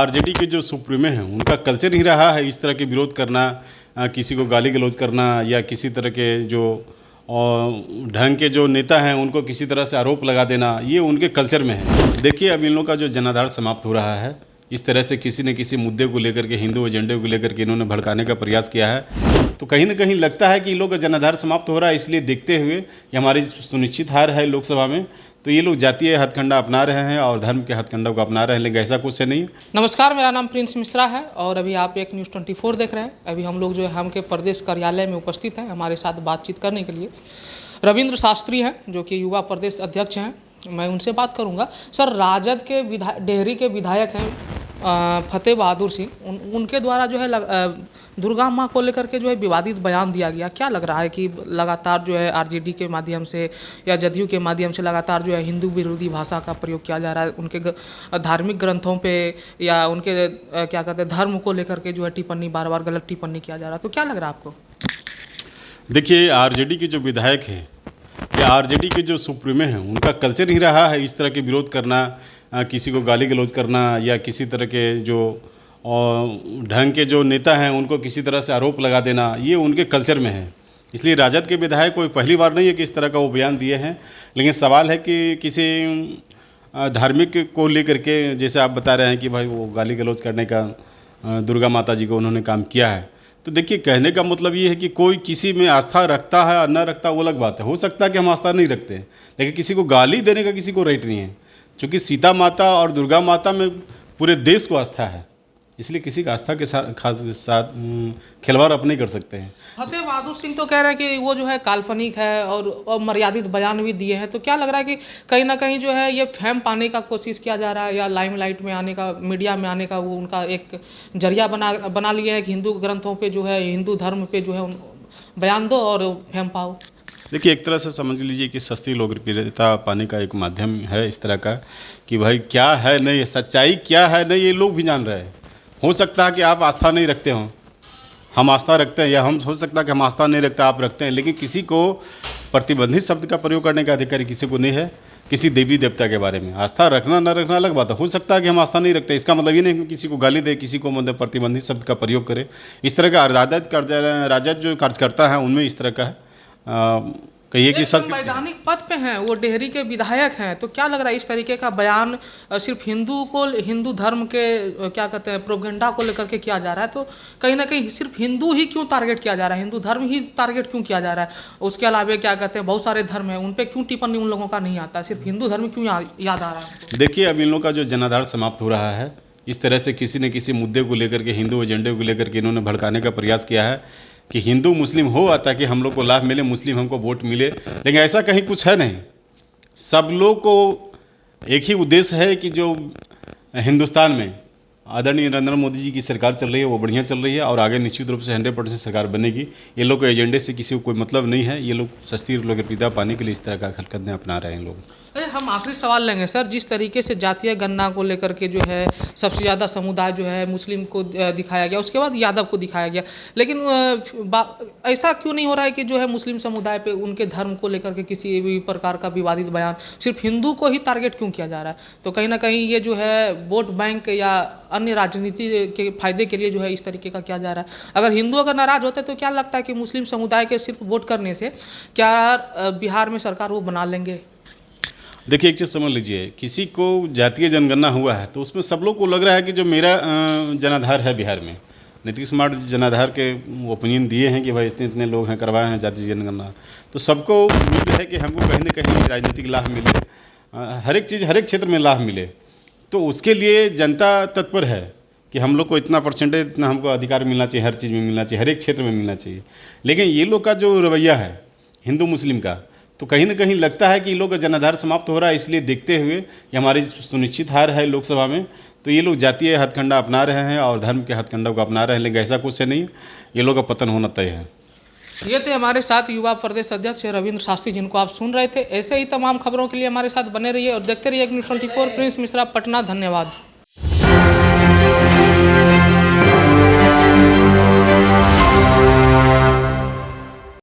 RJD के जो supremo हैं उनका कल्चर ही रहा है इस तरह के विरोध करना, किसी को गाली गलौज करना या किसी तरह के जो ढंग के जो नेता हैं उनको किसी तरह से आरोप लगा देना, ये उनके कल्चर में है। देखिए अब इन लोगों का जो जनाधार समाप्त हो रहा है, इस तरह से किसी न किसी मुद्दे को लेकर के, हिंदू एजेंडे को लेकर के इन्होंने भड़काने का प्रयास किया है। तो कहीं ना कहीं लगता है कि इन लोगों का जनाधार समाप्त हो रहा है, इसलिए देखते हुए कि हमारी सुनिश्चित हार है लोकसभा में, तो ये लोग जातीय हथकंडा अपना रहे हैं और धर्म के हथकंडा को अपना रहे हैं, लेकिन ऐसा कुछ से नहीं। नमस्कार, मेरा नाम प्रिंस मिश्रा है और अभी आप एक न्यूज़ 24 देख रहे हैं। अभी हम लोग जो है हमके प्रदेश कार्यालय में उपस्थित हैं। हमारे साथ बातचीत करने के लिए रविंद्र शास्त्री हैं जो कि युवा प्रदेश अध्यक्ष हैं। मैं उनसे बात करूंगा। सर, राजद के डेहरी के विधायक हैं फतेह बहादुर सिंह, उनके द्वारा जो है दुर्गा माँ को लेकर के जो है विवादित बयान दिया गया। क्या लग रहा है कि लगातार जो है आरजेडी के माध्यम से या जदयू के माध्यम से लगातार जो है हिंदू विरोधी भाषा का प्रयोग किया जा रहा है, उनके धार्मिक ग्रंथों पे या उनके क्या कहते हैं धर्म को लेकर के जो है टिप्पणी, बार बार गलत टिप्पणी किया जा रहा है, तो क्या लग रहा है आपको? देखिए, आरजेडी के जो विधायक हैं या आरजेडी के जो सुप्रीमो हैं उनका कल्चर ही रहा है इस तरह के विरोध करना, किसी को गाली गलौज करना या किसी तरह के जो ढंग के जो नेता हैं उनको किसी तरह से आरोप लगा देना, ये उनके कल्चर में है। इसलिए राजद के विधायक कोई पहली बार नहीं है कि इस तरह का वो बयान दिए हैं। लेकिन सवाल है कि किसी धार्मिक को लेकर के, जैसे आप बता रहे हैं कि भाई वो गाली गलौज करने का दुर्गा माता जी को उन्होंने काम किया है, तो देखिए कहने का मतलब ये है कि कोई किसी में आस्था रखता है और न रखता, वो अलग बात है। हो सकता है कि हम आस्था नहीं रखते हैं, लेकिन किसी को गाली देने का किसी को राइट नहीं है, क्योंकि सीता माता और दुर्गा माता में पूरे देश को आस्था है, इसलिए किसी का आस्था के साथ खिलवाड़ आप नहीं कर सकते हैं। फतेह बहादुर सिंह तो कह रहे हैं कि वो जो है काल्पनिक है और मर्यादित बयान भी दिए हैं, तो क्या लग रहा है कि कहीं ना कहीं जो है ये फेम पाने का कोशिश किया जा रहा है या लाइमलाइट में आने का, मीडिया में आने का वो उनका एक जरिया बना लिया है कि हिंदू ग्रंथों पे जो है, हिंदू धर्म पे जो है बयान दो और फेम पाओ? देखिए, एक तरह से समझ लीजिए कि सस्ती लोकप्रियता पाने का एक माध्यम है इस तरह का कि भाई क्या है नहीं, सच्चाई क्या है नहीं, ये लोग भी जान रहे हैं। हो सकता है कि आप आस्था नहीं रखते हों, हम आस्था रखते हैं, या हम हो सकता है कि हम आस्था नहीं रखते, आप रखते हैं, लेकिन किसी को प्रतिबंधित शब्द का प्रयोग करने का अधिकार किसी को नहीं है। किसी देवी देवता के बारे में आस्था रखना न रखना अलग बात है। हो सकता है कि हम आस्था नहीं रखते, इसका मतलब ये नहीं कि किसी को गाली दे, किसी को मतलब प्रतिबंधित शब्द का प्रयोग करे। इस तरह का राजद जो कार्यकर्ता है उनमें इस तरह का है। कहिए कि सच वैधानिक पद पे हैं, वो डेहरी के विधायक हैं, तो क्या लग रहा है इस तरीके का बयान सिर्फ हिंदू धर्म के क्या कहते हैं प्रोपेगेंडा को लेकर के किया जा रहा है? तो कहीं ना कहीं सिर्फ हिंदू ही क्यों टारगेट किया जा रहा है, हिंदू धर्म ही टारगेट क्यों किया जा रहा है? उसके अलावा क्या कहते हैं बहुत सारे धर्म हैं, उन पर क्यों टिप्पणी उन लोगों का नहीं आता, सिर्फ हिंदू धर्म क्यों याद आ रहा है? देखिए, अब इन लोगों का जो जनाधार समाप्त हो रहा है, इस तरह से किसी न किसी मुद्दे को लेकर के, हिंदू एजेंडे को लेकर के इन्होंने भड़काने का प्रयास किया है कि हिंदू मुस्लिम हो ताकि हम लोग को लाभ मिले, मुस्लिम हमको वोट मिले, लेकिन ऐसा कहीं कुछ है नहीं। सब लोग को एक ही उद्देश्य है कि जो हिंदुस्तान में आदरणीय नरेंद्र मोदी जी की सरकार चल रही है वो बढ़िया चल रही है और आगे निश्चित रूप से 100% सरकार बनेगी। ये लोग के एजेंडे से किसी को कोई मतलब नहीं है। ये लोग सस्ती लोकप्रियता पाने के लिए इस तरह का हरकतें अपना रहे हैं लोग। अरे हम आखिरी सवाल लेंगे सर, जिस तरीके से जातीय गणना को लेकर के जो है सबसे ज़्यादा समुदाय जो है मुस्लिम को दिखाया गया, उसके बाद यादव को दिखाया गया, लेकिन ऐसा क्यों नहीं हो रहा है कि जो है मुस्लिम समुदाय पे उनके धर्म को लेकर के किसी भी प्रकार का विवादित बयान सिर्फ हिंदू को ही टारगेट क्यों किया जा रहा है? तो कहीं ना कहीं ये जो है वोट बैंक या अन्य राजनीति के फायदे के लिए जो है इस तरीके का किया जा रहा है। अगर हिंदू अगर नाराज होते तो क्या लगता है कि मुस्लिम समुदाय के सिर्फ वोट करने से क्या बिहार में सरकार वो बना लेंगे? देखिए, एक चीज़ समझ लीजिए, किसी को जातीय जनगणना हुआ है तो उसमें सब लोग को लग रहा है कि जो मेरा जनाधार है बिहार में, नीतीश कुमार जनाधार के ओपिनियन दिए हैं कि भाई इतने इतने लोग हैं, करवाए हैं जातीय जनगणना, तो सबको उम्मीद है कि हमको कहीं ना कहीं राजनीतिक लाभ मिले, हर एक चीज़ हर एक क्षेत्र में लाभ मिले। तो उसके लिए जनता तत्पर है कि हम लोग को इतना परसेंटेज, इतना हमको अधिकार मिलना चाहिए, हर चीज़ में मिलना चाहिए, हर एक क्षेत्र में मिलना चाहिए। लेकिन ये लोग का जो रवैया है हिंदू मुस्लिम का, तो कहीं ना कहीं लगता है कि ये लोग का जनाधार समाप्त हो रहा है, इसलिए देखते हुए कि हमारी सुनिश्चित हार है लोकसभा में, तो ये लोग जातीय हथकंडा अपना रहे हैं और धर्म के हथकंडा को अपना रहे हैं, लेकिन ऐसा कुछ से नहीं, ये लोग का पतन होना तय है। ये थे हमारे साथ युवा प्रदेश अध्यक्ष रविंद्र शास्त्री, जिनको आप सुन रहे थे। ऐसे ही तमाम खबरों के लिए हमारे साथ बने रहिए और देखते रहिए न्यूज़ 24 प्रिंस मिश्रा, पटना। धन्यवाद।